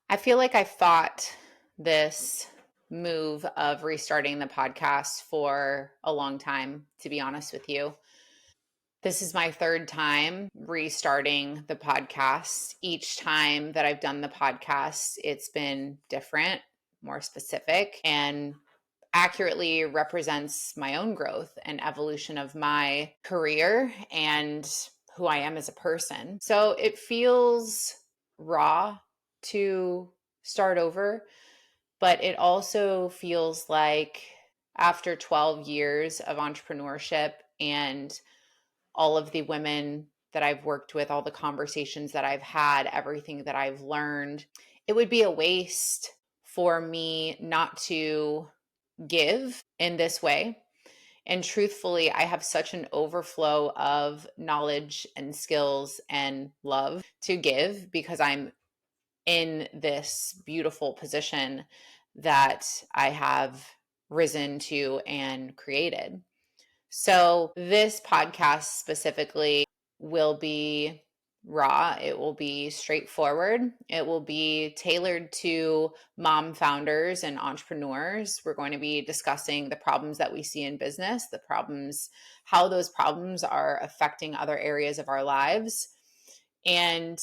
I feel like I fought this move of restarting the podcast for a long time, to be honest with you. This is my third time restarting the podcast. Each time that I've done the podcast, it's been different, more specific, and accurately represents my own growth and evolution of my career and who I am as a person. So it feels raw to start over, but it also feels like after 12 years of entrepreneurship and all of the women that I've worked with, all the conversations that I've had, everything that I've learned, it would be a waste for me not to give in this way. And truthfully, I have such an overflow of knowledge and skills and love to give because I'm in this beautiful position that I have risen to and created. So, this podcast specifically will be raw. It will be straightforward. It will be tailored to mom founders and entrepreneurs. We're going to be discussing the problems that we see in business, the problems, how those problems are affecting other areas of our lives. And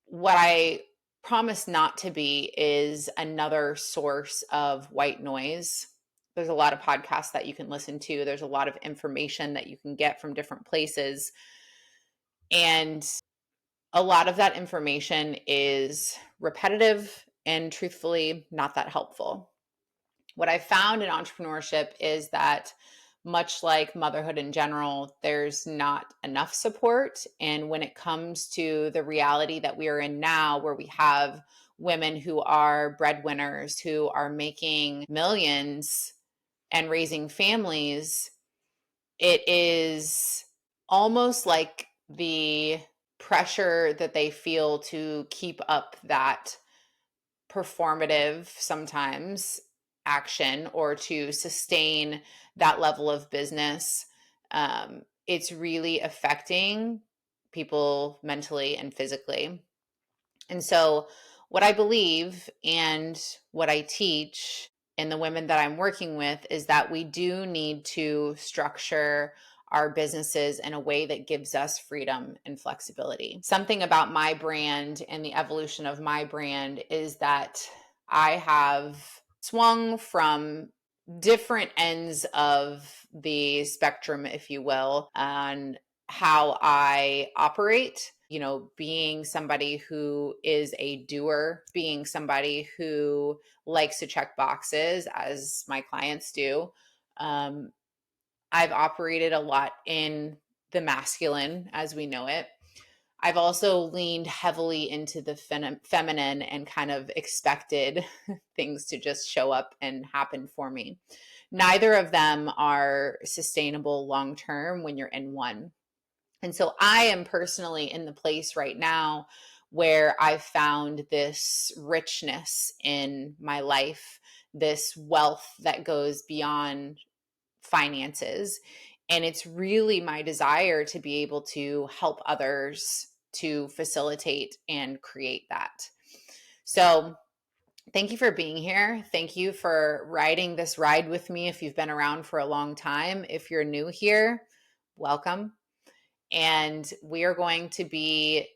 what I promise not to be is another source of white noise. There's a lot of podcasts that you can listen to. There's a lot of information that you can get from different places. And a lot of that information is repetitive and truthfully not that helpful. What I found in entrepreneurship is that much like motherhood in general, there's not enough support. And when it comes to the reality that we are in now, where we have women who are breadwinners, who are making millions and raising families, it is almost like the pressure that they feel to keep up that performative sometimes action or to sustain that level of business, it's really affecting people mentally and physically. And so, what I believe and what I teach and the women that I'm working with is that we do need to structure our businesses in a way that gives us freedom and flexibility. Something about my brand and the evolution of my brand is that I have swung from different ends of the spectrum, if you will, on how I operate. You know, being somebody who is a doer, being somebody who likes to check boxes, as my clients do. Um, I've operated a lot in the masculine as we know it. I've also leaned heavily into the feminine and kind of expected things to just show up and happen for me. Neither of them are sustainable long term when you're in one. And so I am personally in the place right now where I've found this richness in my life, this wealth that goes beyond finances. And it's really my desire to be able to help others to facilitate and create that. So, thank you for being here. Thank you for riding this ride with me if you've been around for a long time. If you're new here, welcome. And we are going to be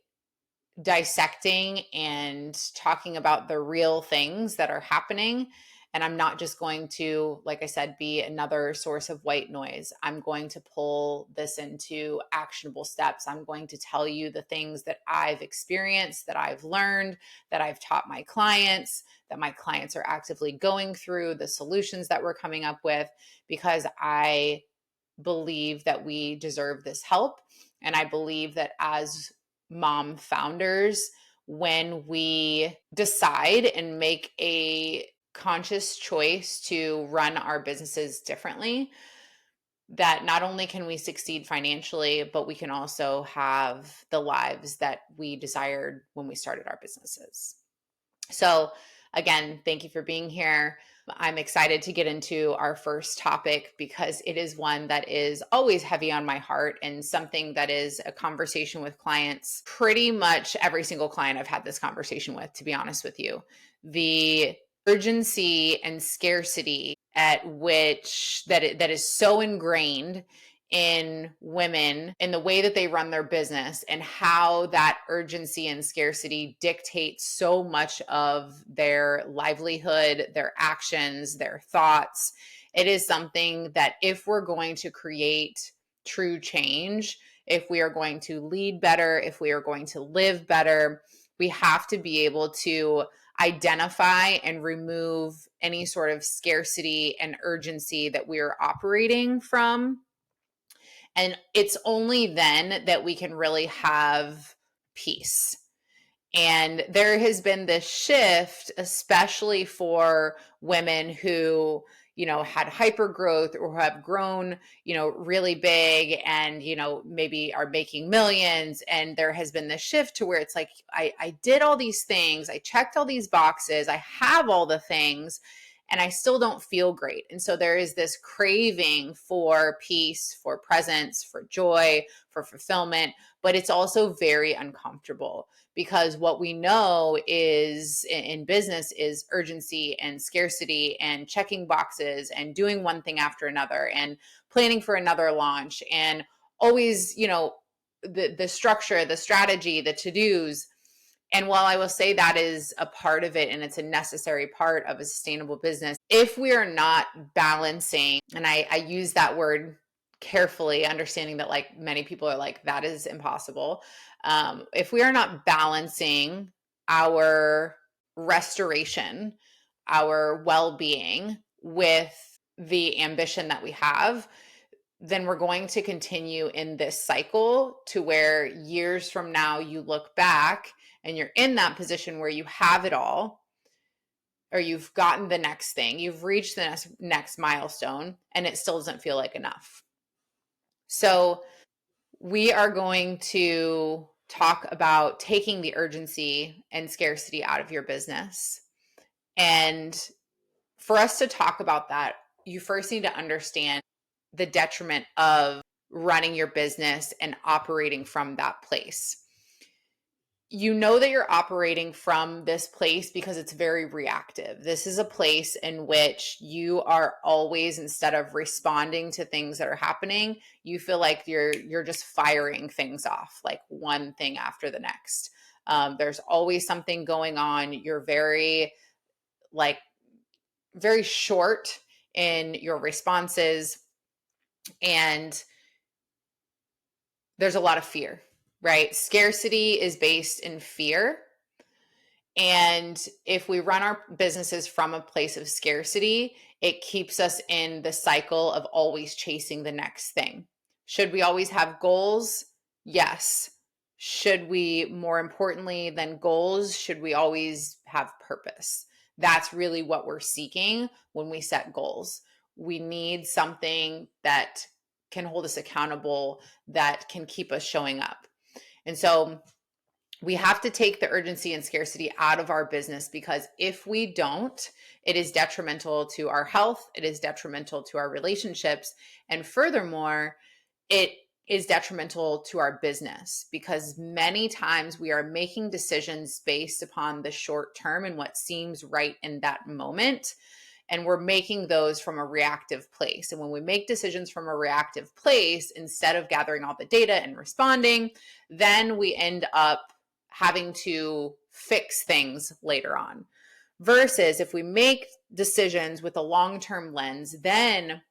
dissecting and talking about the real things that are happening. And I'm not just going to, like I said, be another source of white noise. I'm going to pull this into actionable steps. I'm going to tell you the things that I've experienced, that I've learned, that I've taught my clients, that my clients are actively going through, the solutions that we're coming up with, because I believe that we deserve this help. And I believe that as mom founders, when we decide and make a conscious choice to run our businesses differently, that not only can we succeed financially, but we can also have the lives that we desired when we started our businesses. So, again, thank you for being here. I'm excited to get into our first topic because it is one that is always heavy on my heart and something that is a conversation with clients. Pretty much every single client I've had this conversation with, to be honest with you. The urgency and scarcity at which that is so ingrained in women in the way that they run their business, and how that urgency and scarcity dictates so much of their livelihood, their actions, their thoughts. It is something that if we're going to create true change, if we are going to lead better, if we are going to live better, we have to be able to identify and remove any sort of scarcity and urgency that we are operating from. And it's only then that we can really have peace. And there has been this shift, especially for women who, had hyper growth or have grown, really big and, maybe are making millions. And there has been this shift to where it's like, I did all these things, I checked all these boxes, I have all the things, and I still don't feel great. And so there is this craving for peace, for presence, for joy, for fulfillment, but it's also very uncomfortable because what we know is in business is urgency and scarcity and checking boxes and doing one thing after another and planning for another launch and always, the structure, the strategy, the to-dos. And while I will say that is a part of it and it's a necessary part of a sustainable business, if we are not balancing, and I use that word carefully, understanding that like many people are like, that is impossible. If we are not balancing our restoration, our well-being with the ambition that we have, then we're going to continue in this cycle to where years from now you look back and you're in that position where you have it all, or you've gotten the next thing, you've reached the next milestone, and it still doesn't feel like enough. So we are going to talk about taking the urgency and scarcity out of your business. And for us to talk about that, you first need to understand the detriment of running your business and operating from that place. You know that you're operating from this place because it's very reactive. This is a place in which you are always, instead of responding to things that are happening, you feel like you're just firing things off, like one thing after the next. There's always something going on. You're very short in your responses, and there's a lot of fear, right? Scarcity is based in fear. And if we run our businesses from a place of scarcity, it keeps us in the cycle of always chasing the next thing. Should we always have goals? Yes. Should we, more importantly than goals, should we always have purpose? That's really what we're seeking when we set goals. We need something that can hold us accountable, that can keep us showing up. And so we have to take the urgency and scarcity out of our business, because if we don't, it is detrimental to our health, it is detrimental to our relationships, and furthermore, it is detrimental to our business, because many times we are making decisions based upon the short term and what seems right in that moment. And we're making those from a reactive place. And when we make decisions from a reactive place, instead of gathering all the data and responding, then we end up having to fix things later on. Versus if we make decisions with a long-term lens, then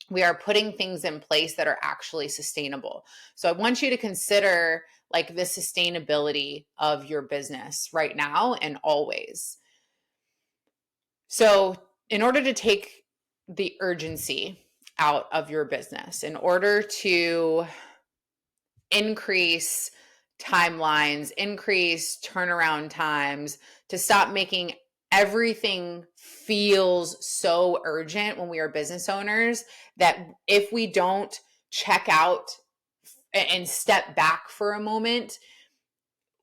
we are putting things in place that are actually sustainable. So I want you to consider like the sustainability of your business right now and always. So in order to take the urgency out of your business, in order to increase timelines, increase turnaround times, to stop making everything feels so urgent when we are business owners, that if we don't check out and step back for a moment,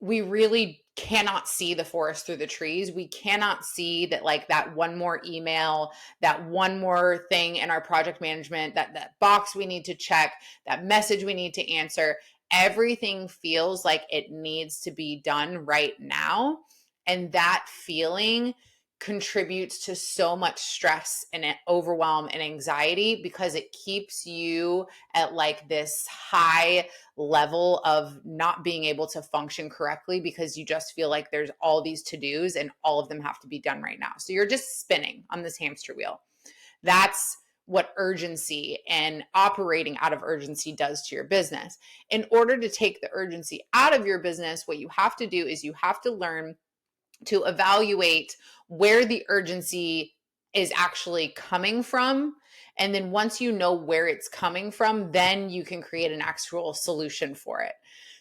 we really cannot see the forest through the trees. We cannot see that, like, that one more email, that one more thing in our project management, that box we need to check, that message we need to answer. Everything feels like it needs to be done right now. And that feeling contributes to so much stress and overwhelm and anxiety, because it keeps you at like this high level of not being able to function correctly, because you just feel like there's all these to-dos and all of them have to be done right now. So you're just spinning on this hamster wheel. That's what urgency and operating out of urgency does to your business. In order to take the urgency out of your business, what you have to do is you have to learn to evaluate where the urgency is actually coming from. And then once you know where it's coming from, then you can create an actual solution for it.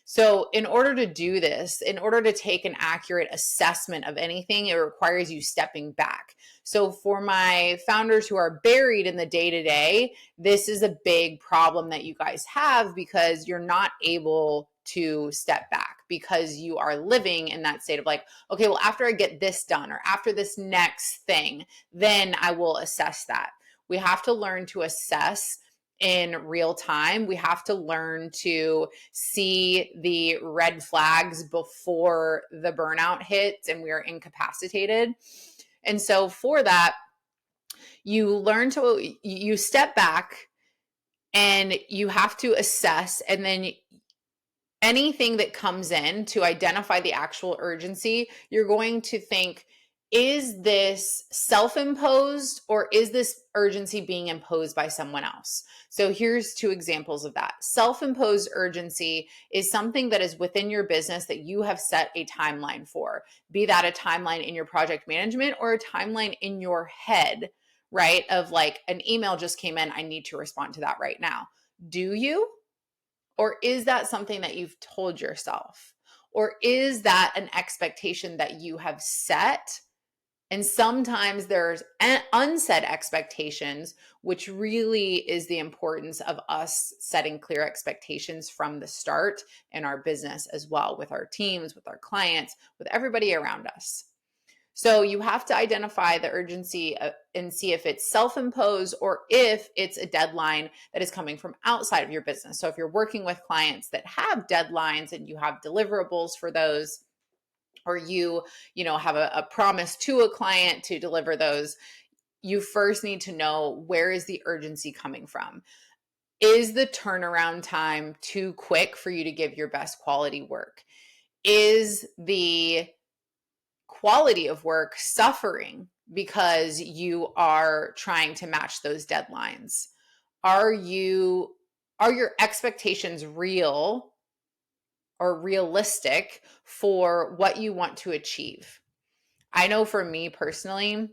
So, in order to do this, in order to take an accurate assessment of anything, it requires you stepping back. So, for my founders who are buried in the day to day, this is a big problem that you guys have, because you're not able to step back, because you are living in that state of like, okay, well, after I get this done or after this next thing, then I will assess that. We have to learn to assess in real time. We have to learn to see the red flags before the burnout hits and we are incapacitated. And so for that, you step back and you have to assess, and then anything that comes in to identify the actual urgency, you're going to think, is this self-imposed or is this urgency being imposed by someone else? So here's two examples of that. Self-imposed urgency is something that is within your business that you have set a timeline for, be that a timeline in your project management or a timeline in your head, right? Of like, an email just came in, I need to respond to that right now. Do you? Or is that something that you've told yourself? Or is that an expectation that you have set? And sometimes there's unset expectations, which really is the importance of us setting clear expectations from the start in our business as well, with our teams, with our clients, with everybody around us. So you have to identify the urgency and see if it's self-imposed or if it's a deadline that is coming from outside of your business. So if you're working with clients that have deadlines and you have deliverables for those, or you have a promise to a client to deliver those, you first need to know, where is the urgency coming from? Is the turnaround time too quick for you to give your best quality work? Is the quality of work suffering because you are trying to match those deadlines? Are your expectations real or realistic for what you want to achieve? I know for me personally,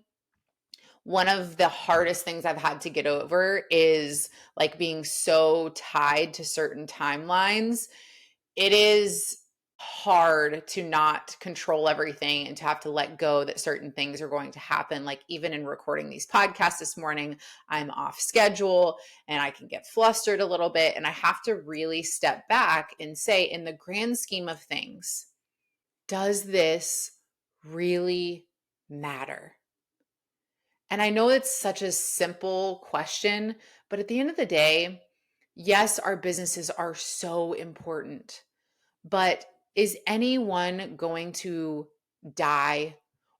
one of the hardest things I've had to get over is like being so tied to certain timelines. It is hard to not control everything and to have to let go that certain things are going to happen. Like, even in recording these podcasts this morning, I'm off schedule and I can get flustered a little bit. And I have to really step back and say, in the grand scheme of things, does this really matter? And I know it's such a simple question, but at the end of the day, yes, our businesses are so important. But is anyone going to die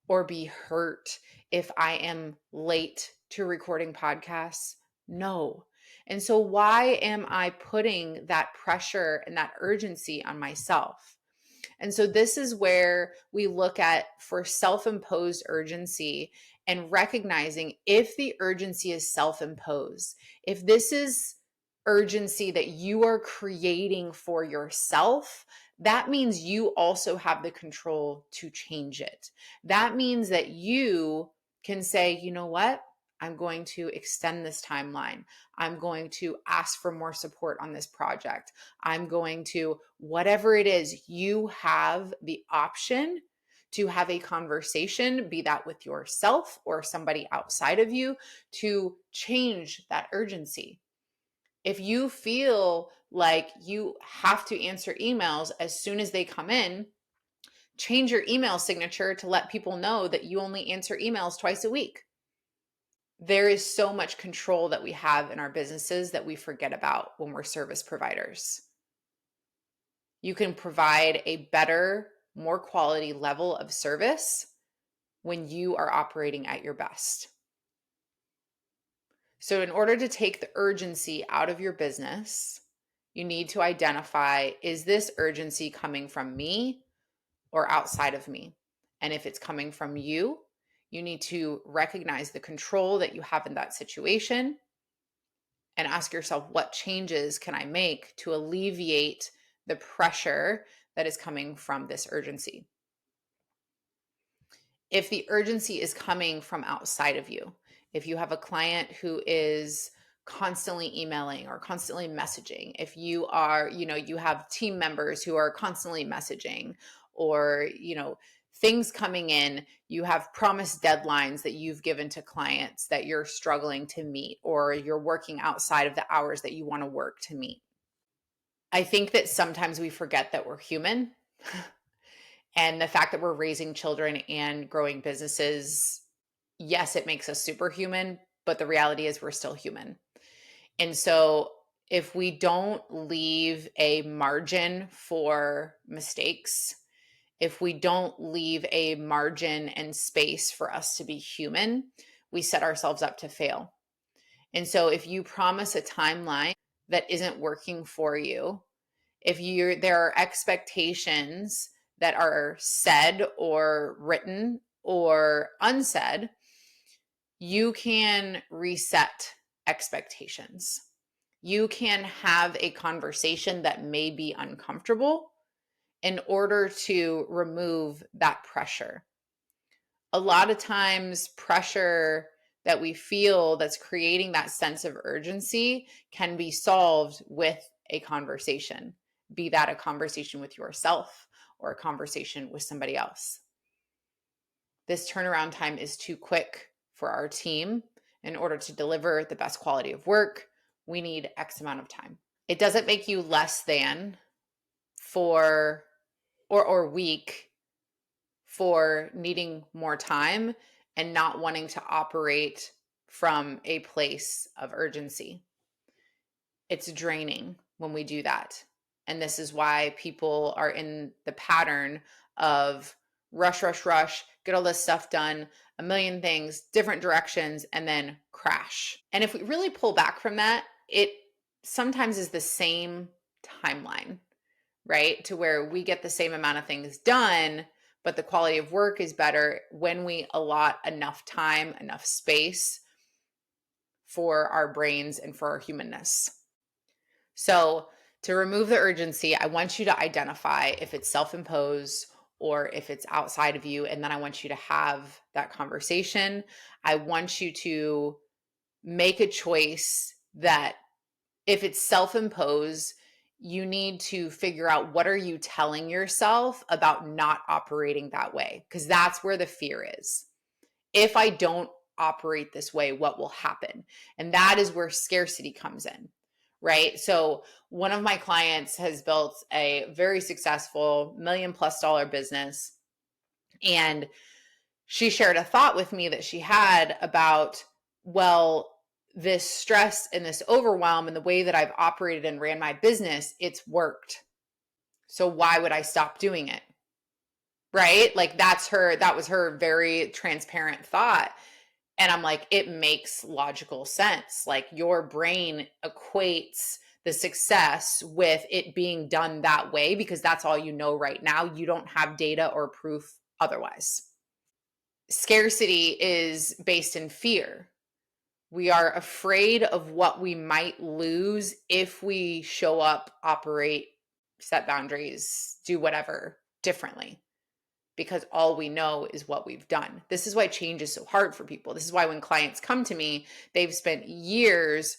or be hurt if I am late to recording podcasts? No. And so, why am I putting that pressure and that urgency on myself? And so, this is where we look at, for self imposed urgency, and recognizing if the urgency is self imposed, if this is urgency that you are creating for yourself, that means you also have the control to change it. That means that you can say, you know what? I'm going to extend this timeline. I'm going to ask for more support on this project. I'm going to, whatever it is, you have the option to have a conversation, be that with yourself or somebody outside of you, to change that urgency. If you feel like you have to answer emails as soon as they come in, Change your email signature to let people know that you only answer emails twice a week. There is so much control that we have in our businesses that we forget about when we're service providers. You can provide a better, more quality level of service when you are operating at your best. So, in order to take the urgency out of your business, you need to identify, is this urgency coming from me or outside of me? And if it's coming from you, you need to recognize the control that you have in that situation and ask yourself, what changes can I make to alleviate the pressure that is coming from this urgency? If the urgency is coming from outside of you, if you have a client who is constantly emailing or constantly messaging, if you are, you have team members who are constantly messaging, or, things coming in, you have promised deadlines that you've given to clients that you're struggling to meet, or you're working outside of the hours that you want to work to meet. I think that sometimes we forget that we're human. And the fact that we're raising children and growing businesses, yes, it makes us superhuman, but the reality is we're still human. And so if we don't leave a margin for mistakes, if we don't leave a margin and space for us to be human, we set ourselves up to fail. And so if you promise a timeline that isn't working for you, if there are expectations that are said or written or unsaid, you can reset expectations. You can have a conversation that may be uncomfortable in order to remove that pressure. A lot of times, pressure that we feel that's creating that sense of urgency can be solved with a conversation, be that a conversation with yourself or a conversation with somebody else. This turnaround time is too quick for our team. In order to deliver the best quality of work, we need X amount of time. It doesn't make you less than for or weak for needing more time and not wanting to operate from a place of urgency. It's draining when we do that. And this is why people are in the pattern of rush, rush, rush, get all this stuff done, a million things, different directions, and then crash. And if we really pull back from that, it sometimes is the same timeline, right? To where we get the same amount of things done, but the quality of work is better when we allot enough time, enough space for our brains and for our humanness. So to remove the urgency, I want you to identify if it's self-imposed or if it's outside of you. And then I want you to have that conversation. I want you to make a choice that if it's self-imposed, you need to figure out, what are you telling yourself about not operating that way? Because that's where the fear is. If I don't operate this way, what will happen? And that is where scarcity comes in, right? So one of my clients has built a very successful $1 million+ business. And she shared a thought with me that she had about, well, this stress and this overwhelm and the way that I've operated and ran my business, it's worked. So why would I stop doing it? Right? Like that was her very transparent thought. And I'm like, it makes logical sense. Like your brain equates the success with it being done that way because that's all you know right now. You don't have data or proof otherwise. Scarcity is based in fear. We are afraid of what we might lose if we show up, operate, set boundaries, do whatever differently, because all we know is what we've done. This is why change is so hard for people. This is why when clients come to me, they've spent years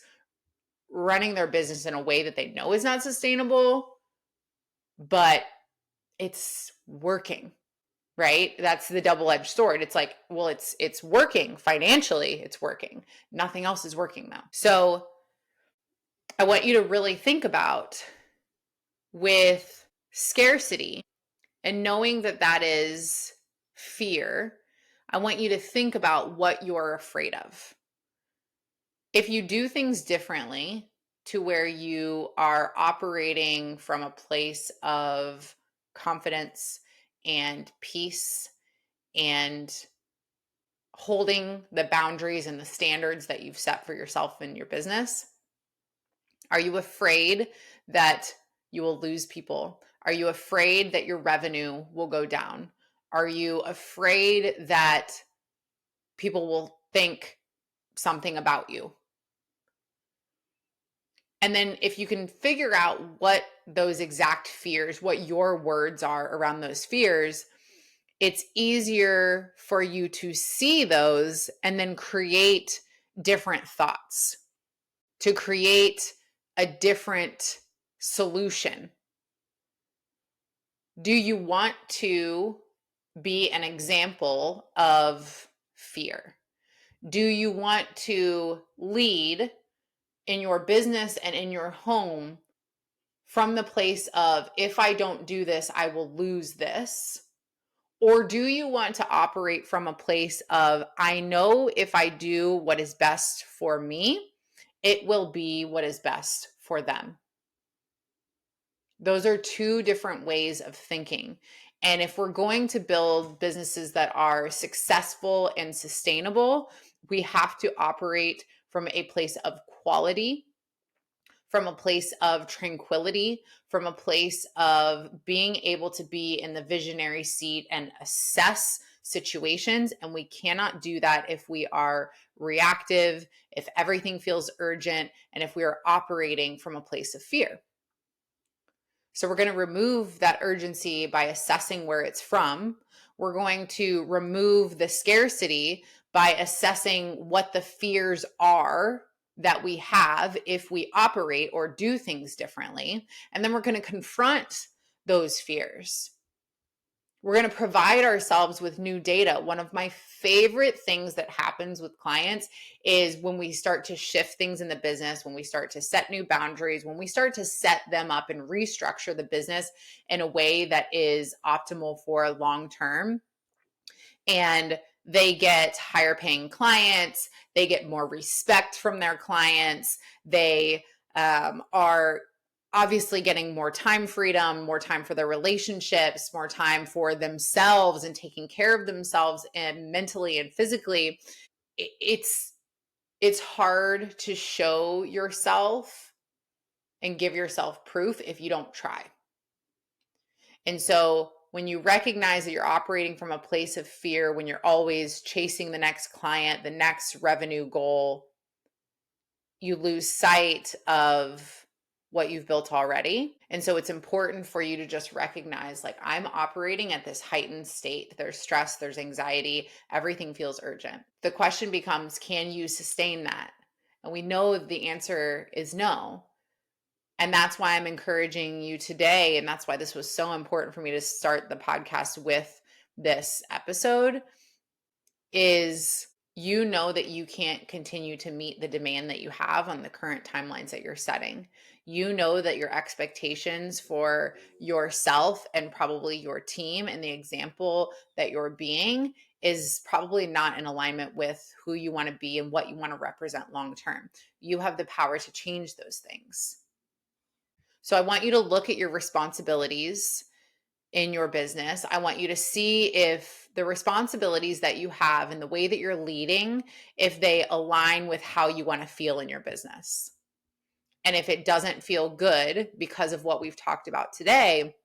running their business in a way that they know is not sustainable, but it's working. Right? That's the double-edged sword. It's like, well, it's working financially, it's working. Nothing else is working though. So I want you to really think about, with scarcity, And knowing that that is fear, I want you to think about what you're afraid of. If you do things differently to where you are operating from a place of confidence and peace and holding the boundaries and the standards that you've set for yourself in your business, are you afraid that you will lose people? Are you afraid that your revenue will go down? Are you afraid that people will think something about you? And then if you can figure out what those exact fears, what your words are around those fears, it's easier for you to see those and then create different thoughts, to create a different solution. Do you want to be an example of fear? Do you want to lead in your business and in your home from the place of, if I don't do this, I will lose this? Or do you want to operate from a place of, I know if I do what is best for me, it will be what is best for them? Those are two different ways of thinking. And if we're going to build businesses that are successful and sustainable, we have to operate from a place of quality, from a place of tranquility, from a place of being able to be in the visionary seat and assess situations. And we cannot do that if we are reactive, if everything feels urgent, and if we are operating from a place of fear. So we're going to remove that urgency by assessing where it's from. We're going to remove the scarcity by assessing what the fears are that we have if we operate or do things differently. And then we're going to confront those fears. We're going to provide ourselves with new data. One of my favorite things that happens with clients is when we start to shift things in the business, when we start to set new boundaries, when we start to set them up and restructure the business in a way that is optimal for long term. And they get higher paying clients, they get more respect from their clients, they are obviously getting more time freedom, more time for their relationships, more time for themselves and taking care of themselves and mentally and physically. It's hard to show yourself and give yourself proof if you don't try. And so when you recognize that you're operating from a place of fear, when you're always chasing the next client, the next revenue goal, you lose sight of what you've built already. And so it's important for you to just recognize, like, I'm operating at this heightened state. There's stress, there's anxiety, everything feels urgent. The question becomes, can you sustain that? And we know the answer is no. And that's why I'm encouraging you today. And that's why this was so important for me to start the podcast with this episode is, you know, that you can't continue to meet the demand that you have on the current timelines that you're setting. You know that your expectations for yourself and probably your team and the example that you're being is probably not in alignment with who you want to be and what you want to represent long term. You have the power to change those things. So I want you to look at your responsibilities in your business. I want you to see if the responsibilities that you have and the way that you're leading, if they align with how you want to feel in your business. And if it doesn't feel good because of what we've talked about today,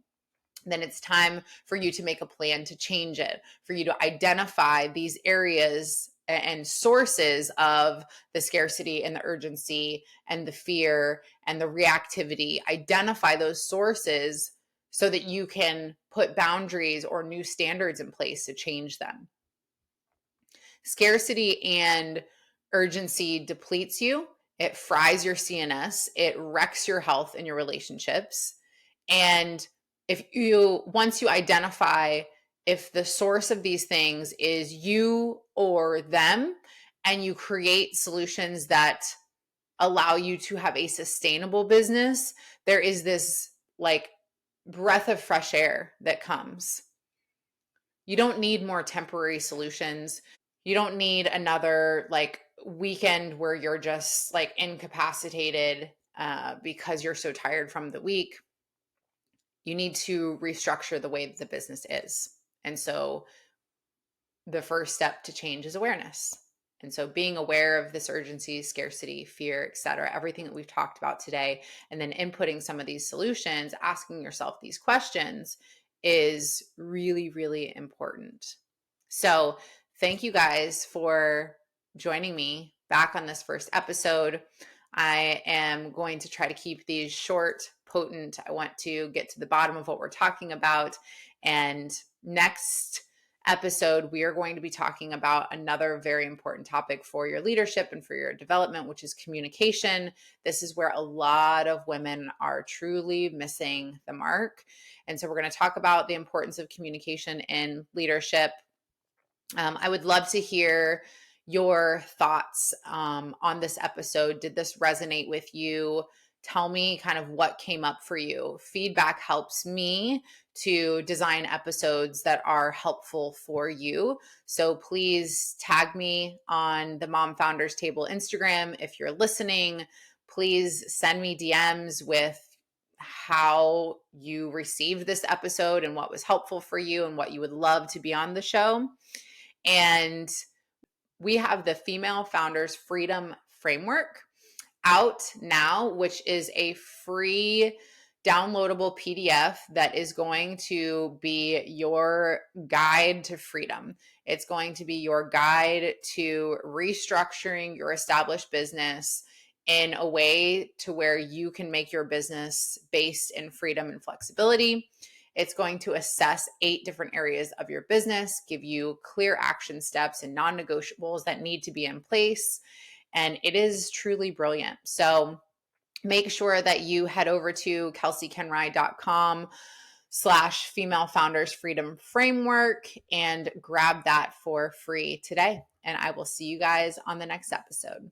then it's time for you to make a plan to change it, for you to identify these areas and sources of the scarcity and the urgency and the fear and the reactivity. Identify those sources so that you can put boundaries or new standards in place to change them. Scarcity and urgency depletes you. It fries your CNS. It wrecks your health and your relationships. And once you identify if the source of these things is you or them, and you create solutions that allow you to have a sustainable business, there is this like breath of fresh air that comes. You don't need more temporary solutions. You don't need another like weekend where you're just like incapacitated because you're so tired from the week. You need to restructure the way that the business is. And so the first step to change is awareness. And so being aware of this urgency, scarcity, fear, et cetera, everything that we've talked about today, and then inputting some of these solutions, asking yourself these questions is really, really important. So thank you guys for joining me back on this first episode. I am going to try to keep these short, potent. I want to get to the bottom of what we're talking about. And next episode, we are going to be talking about another very important topic for your leadership and for your development, which is communication. This is where a lot of women are truly missing the mark. And so we're going to talk about the importance of communication in leadership. I would love to hear your thoughts on this episode. Did this resonate with you? Tell me kind of what came up for you. Feedback helps me to design episodes that are helpful for you. So please tag me on the Mom Founders Table Instagram. If you're listening, please send me DMs with how you received this episode and what was helpful for you and what you would love to be on the show. And we have the Female Founders Freedom Framework out now, which is a free downloadable PDF that is going to be your guide to freedom. It's going to be your guide to restructuring your established business in a way to where you can make your business based in freedom and flexibility. It's going to assess 8 different areas of your business, give you clear action steps and non-negotiables that need to be in place. And it is truly brilliant. So make sure that you head over to kelseykenrai.com/female founders freedom framework and grab that for free today. And I will see you guys on the next episode.